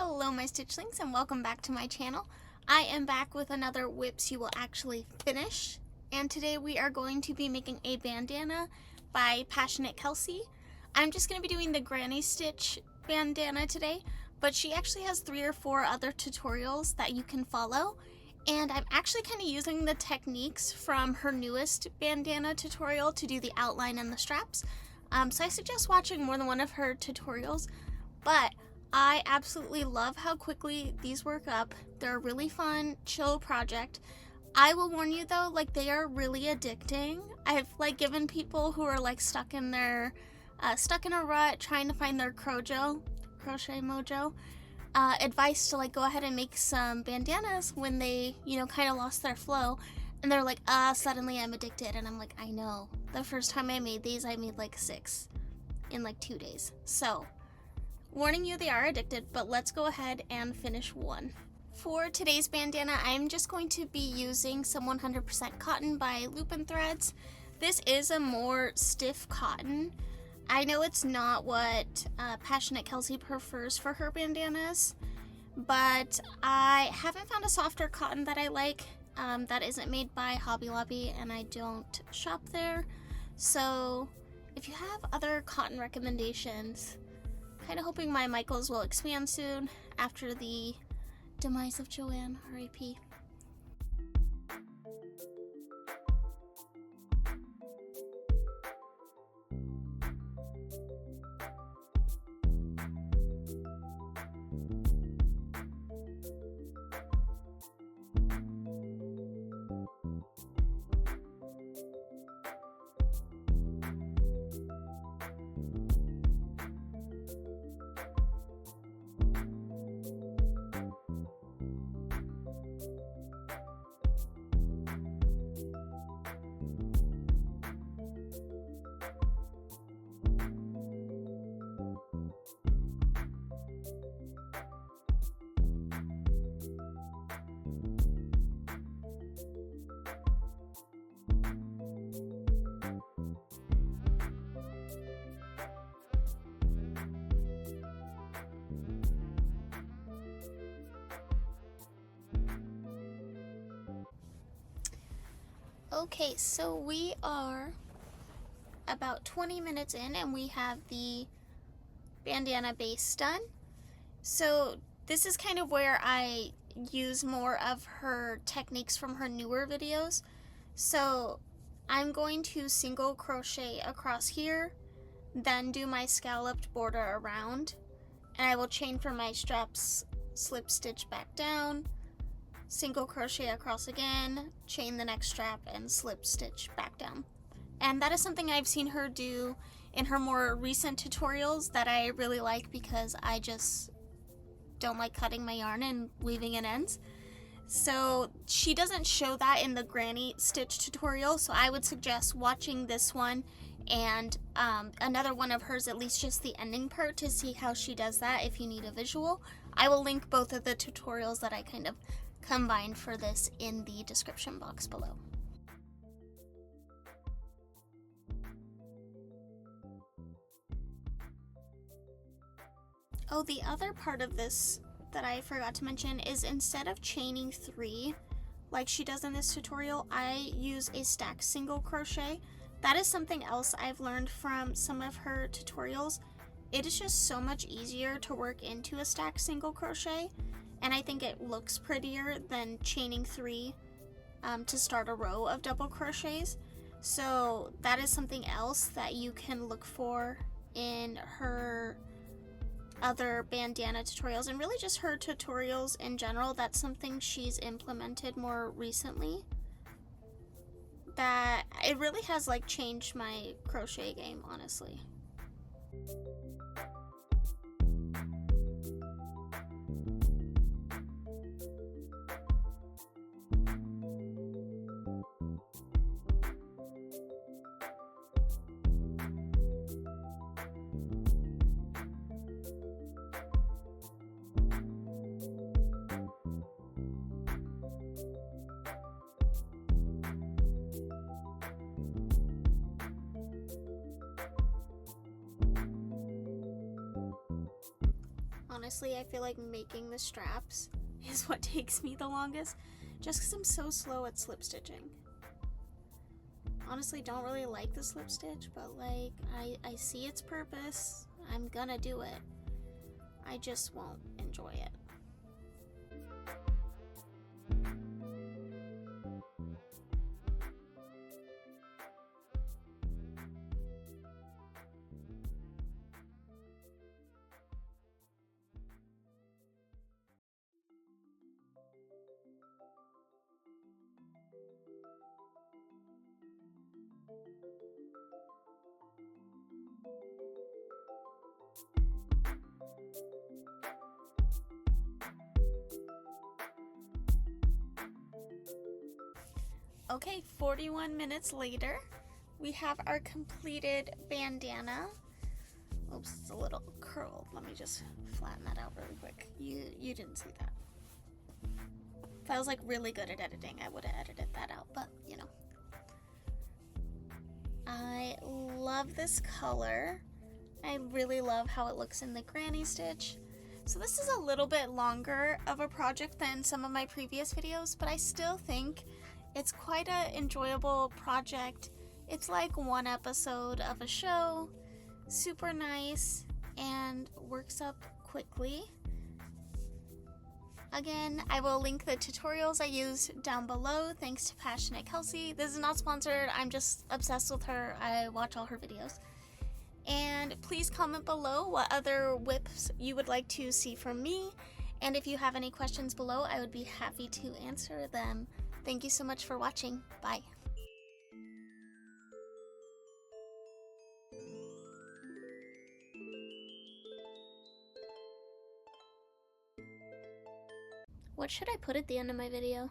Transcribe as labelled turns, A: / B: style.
A: Hello my Stitchlings and welcome back to my channel. I am back with another Whips You Will Actually Finish, and today we are going to be making a bandana by PassioKnit Kelsie. I'm just going to be doing the granny stitch bandana today, but she actually has 3 or 4 other tutorials that you can follow, and I'm actually kind of using the techniques from her newest bandana tutorial to do the outline and the straps. So I suggest watching more than one of her tutorials, but I absolutely love how quickly these work up. They're a really fun, chill project. I will warn you though, they are really addicting. I've given people who are stuck in their, stuck in a rut trying to find their crochet mojo, advice to go ahead and make some bandanas when they, kind of lost their flow. And they're like, suddenly I'm addicted. And I'm like, I know. The first time I made these, I made 6 in 2 days. So, warning you, they are addicted, but let's go ahead and finish one. For today's bandana, I'm just going to be using some 100% cotton by Loop & Threads. This is a more stiff cotton. I know it's not what PassioKnit Kelsie prefers for her bandanas, but I haven't found a softer cotton that I like that isn't made by Hobby Lobby, and I don't shop there. So if you have other cotton recommendations, kind of hoping my Michaels will expand soon after the demise of Joanne, R.I.P. Okay, so we are about 20 minutes in and we have the bandana base done. So this is kind of where I use more of her techniques from her newer videos. So I'm going to single crochet across here, then do my scalloped border around, and I will chain for my straps, slip stitch back down, single crochet across again, chain the next strap, and slip stitch back down. And that is something I've seen her do in her more recent tutorials that I really like because I just don't like cutting my yarn and weaving in ends. So she doesn't show that in the granny stitch tutorial, so I would suggest watching this one and another one of hers, at least just the ending part, to see how she does that if you need a visual. I will link both of the tutorials that I kind of combined for this in the description box below. Oh, the other part of this that I forgot to mention is instead of chaining 3 like she does in this tutorial, I use a stacked single crochet. That is something else I've learned from some of her tutorials. It is just so much easier to work into a stacked single crochet, and I think it looks prettier than chaining 3 to start a row of double crochets. So that is something else that you can look for in her other bandana tutorials, and really just her tutorials in general. That's something she's implemented more recently that it really has changed my crochet game, honestly. honestly, I feel like making the straps is what takes me the longest, just because I'm so slow at slip stitching. Honestly, don't really like the slip stitch, but like, I see its purpose. I'm gonna do it. I just won't enjoy it. Okay, 41 minutes later, we have our completed bandana. Oops, it's a little curled. Let me just flatten that out really quick. You didn't see that. If I was like really good at editing, I would have edited that out, but you know. I love this color. I really love how it looks in the granny stitch. So this is a little bit longer of a project than some of my previous videos, but I still think it's quite an enjoyable project. It's like one episode of a show, super nice, and works up quickly. Again, I will link the tutorials I used down below, thanks to PassioKnit Kelsie. This is not sponsored, I'm just obsessed with her. I watch all her videos. And please comment below what other whips you would like to see from me. And if you have any questions below, I would be happy to answer them. Thank you so much for watching. Bye. What should I put at the end of my video?